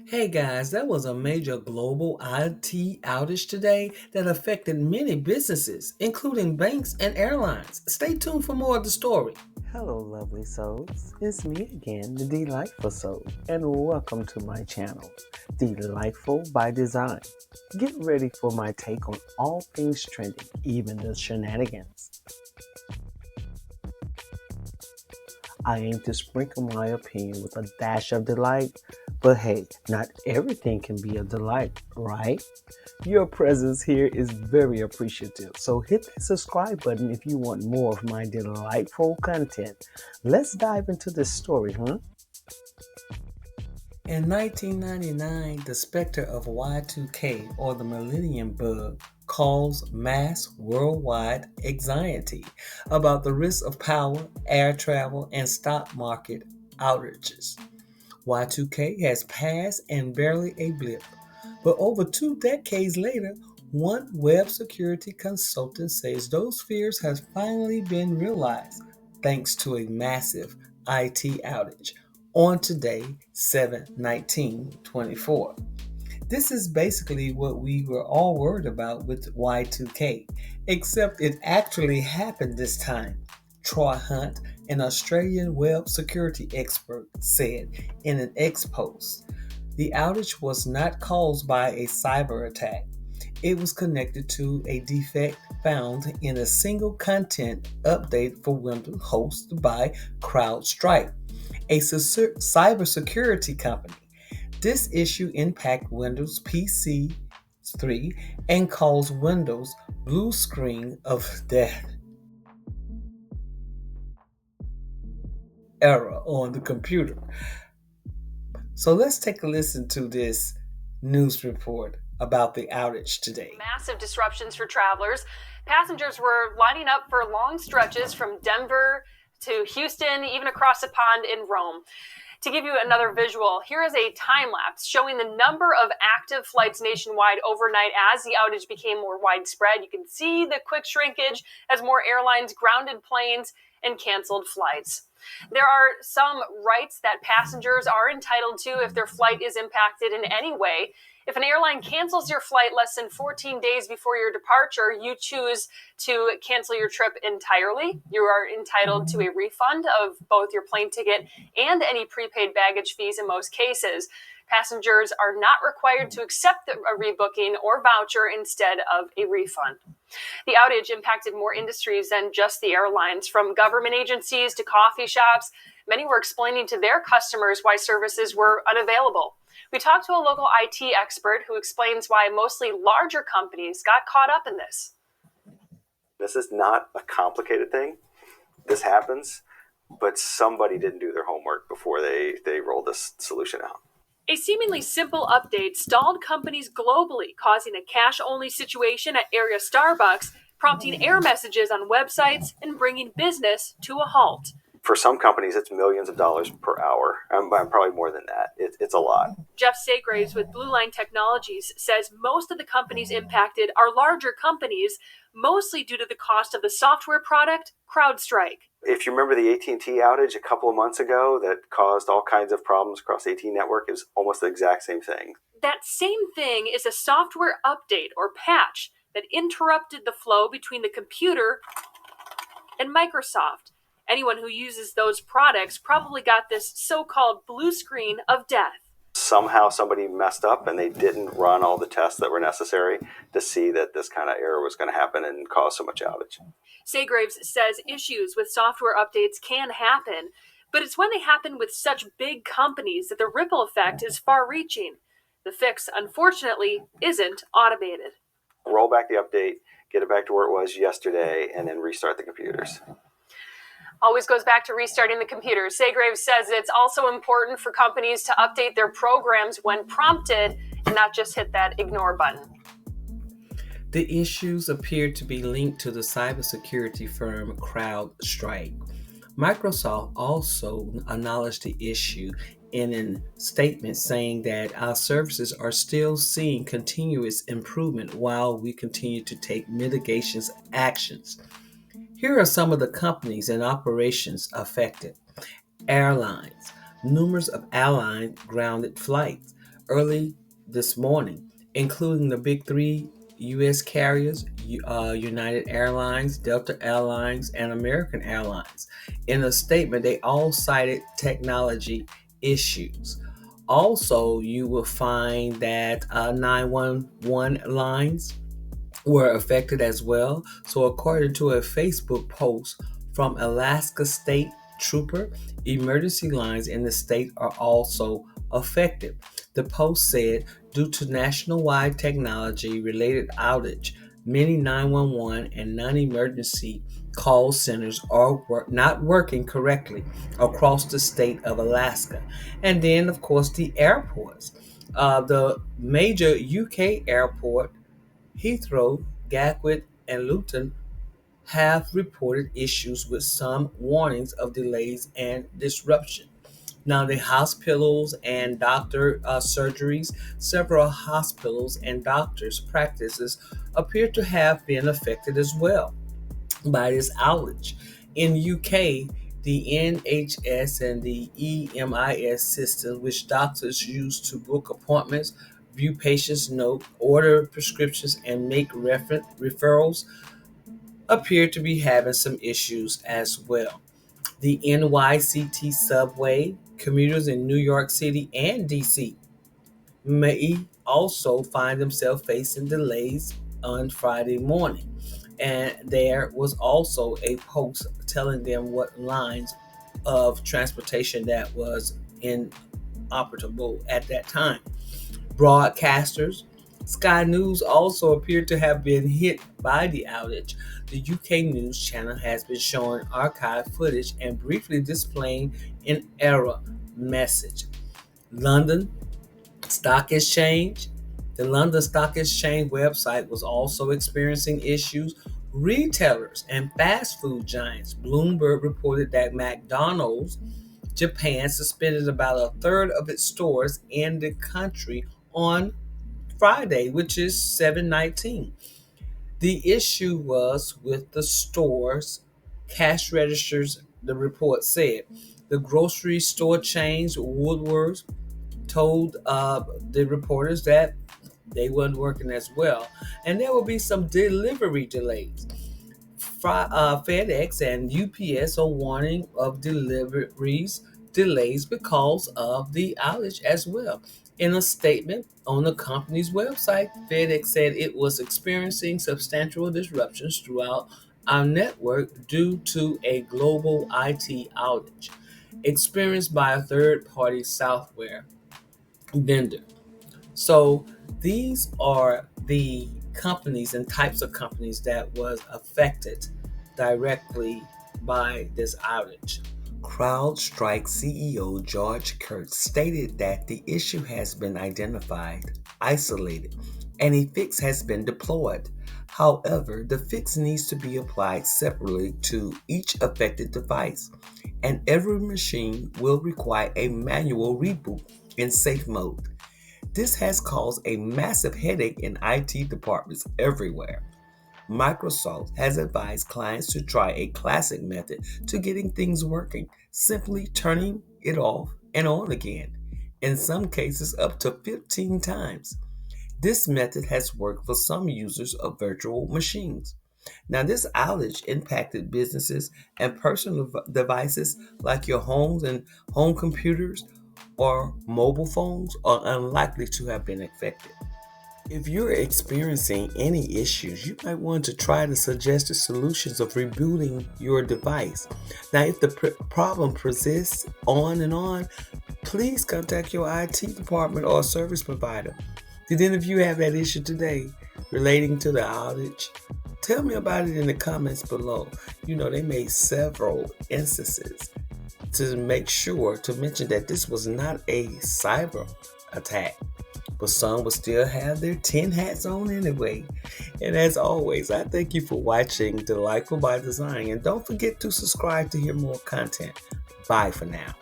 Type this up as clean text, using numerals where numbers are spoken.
Hey guys, that was a major global IT outage today that affected many businesses, including banks and airlines. Stay tuned for more of the story. Hello, lovely souls. It's me again, the Delightful Soul, and welcome to my channel, Delightful by Design. Get ready for my take on all things trending, even the shenanigans. I aim to sprinkle my opinion with a dash of delight, but hey, not everything can be a delight, right? Your presence here is very appreciative, so hit that subscribe button if you want more of my delightful content. Let's dive into this story, huh? In 1999, the specter of Y2K, or the Millennium Bug, caused mass worldwide anxiety about the risk of power, air travel, and stock market outages. Y2K has passed and barely a blip, but over 2 decades later, one web security consultant says those fears have finally been realized thanks to a massive IT outage on today, 7/19/24. This is basically what we were all worried about with Y2K, except it actually happened this time. Troy Hunt, an Australian web security expert, said in an X post. The outage was not caused by a cyber attack. It was connected to a defect found in a single content update for Windows hosted by CrowdStrike, a cybersecurity company. This issue impacted Windows PC 3 and caused Windows blue screen of death error on the computer. So let's take a listen to this news report about the outage today. Massive disruptions for travelers. Passengers were lining up for long stretches from Denver to Houston, even across the pond in Rome. To give you another visual, here is a time lapse showing the number of active flights nationwide overnight as the outage became more widespread. You can see the quick shrinkage as more airlines grounded planes and canceled flights. There are some rights that passengers are entitled to if their flight is impacted in any way. If an airline cancels your flight less than 14 days before your departure, you choose to cancel your trip entirely. You are entitled to a refund of both your plane ticket and any prepaid baggage fees in most cases. Passengers are not required to accept a rebooking or voucher instead of a refund. The outage impacted more industries than just the airlines, from government agencies to coffee shops. Many were explaining to their customers why services were unavailable. We talked to a local IT expert who explains why mostly larger companies got caught up in this. This is not a complicated thing. This happens, but somebody didn't do their homework before they rolled this solution out. A seemingly simple update stalled companies globally, causing a cash-only situation at area Starbucks, prompting error messages on websites and bringing business to a halt. For some companies, it's millions of dollars per hour. Probably more than that. It's a lot. Jeff Segraves with Blue Line Technologies says most of the companies impacted are larger companies, mostly due to the cost of the software product, CrowdStrike. If you remember the AT&T outage a couple of months ago that caused all kinds of problems across the AT&T network, it was almost the exact same thing. That same thing is a software update or patch that interrupted the flow between the computer and Microsoft. Anyone who uses those products probably got this so-called blue screen of death. Somehow somebody messed up and they didn't run all the tests that were necessary to see that this kind of error was going to happen and cause so much outage. Segraves says issues with software updates can happen, but it's when they happen with such big companies that the ripple effect is far-reaching. The fix, unfortunately, isn't automated. Roll back the update, get it back to where it was yesterday, and then restart the computers. Always goes back to restarting the computer. Segraves says it's also important for companies to update their programs when prompted and not just hit that ignore button. The issues appear to be linked to the cybersecurity firm CrowdStrike. Microsoft also acknowledged the issue in a statement saying that our services are still seeing continuous improvement while we continue to take mitigation actions. Here are some of the companies and operations affected. Airlines. Numerous of airlines grounded flights. early this morning, including the big three U.S. carriers, United Airlines, Delta Airlines, and American Airlines. In a statement, they all cited technology issues. Also, you will find that 911 lines were affected as well. So, according to a Facebook post from Alaska State Trooper, emergency lines in the state are also affected. The post said, due to nationwide technology related outage, many 911 and non emergency call centers are not working correctly across the state of Alaska. And then, of course, the airports. The major UK airport Heathrow, Gatwick, and Luton have reported issues with some warnings of delays and disruption. Now, the hospitals and doctor surgeries, several hospitals and doctors' practices appear to have been affected as well by this outage. In UK, the NHS and the EMIS system, which doctors use to book appointments, view patients' notes, order prescriptions, and make referrals, appear to be having some issues as well. The NYCT subway, commuters in New York City and DC may also find themselves facing delays on Friday morning. And there was also a post telling them what lines of transportation that was inoperable at that time. Broadcasters, Sky News also appeared to have been hit by the outage. The UK news channel has been showing archived footage and briefly displaying an error message. London Stock Exchange. The London Stock Exchange website was also experiencing issues. Retailers and fast food giants. Bloomberg reported that McDonald's Japan suspended about a third of its stores in the country on Friday, which is 7/19. The issue was with the stores' cash registers, the report said. The grocery store chains, Woolworths, told the reporters that they weren't working as well, and there will be some delivery delays. FedEx and UPS are warning of deliveries delays because of the outage as well. In a statement on the company's website, FedEx said it was experiencing substantial disruptions throughout our network due to a global IT outage experienced by a third-party software vendor. So these are the companies and types of companies that was affected directly by this outage. CrowdStrike CEO George Kurtz stated that the issue has been identified, isolated, and a fix has been deployed. However, the fix needs to be applied separately to each affected device, and every machine will require a manual reboot in safe mode. This has caused a massive headache in IT departments everywhere. Microsoft has advised clients to try a classic method to getting things working, simply turning it off and on again, in some cases up to 15 times. This method has worked for some users of virtual machines. Now, this outage impacted businesses and personal devices like your homes and home computers or mobile phones are unlikely to have been affected. If you're experiencing any issues, you might want to try the suggested solutions of rebooting your device. Now, if the problem persists on and on, please contact your IT department or service provider. Did any of you have that issue today relating to the outage? Tell me about it in the comments below. You know, they made several instances to make sure to mention that this was not a cyber attack. But some will still have their 10 hats on anyway. And as always, I thank you for watching Delightful by Design. And don't forget to subscribe to hear more content. Bye for now.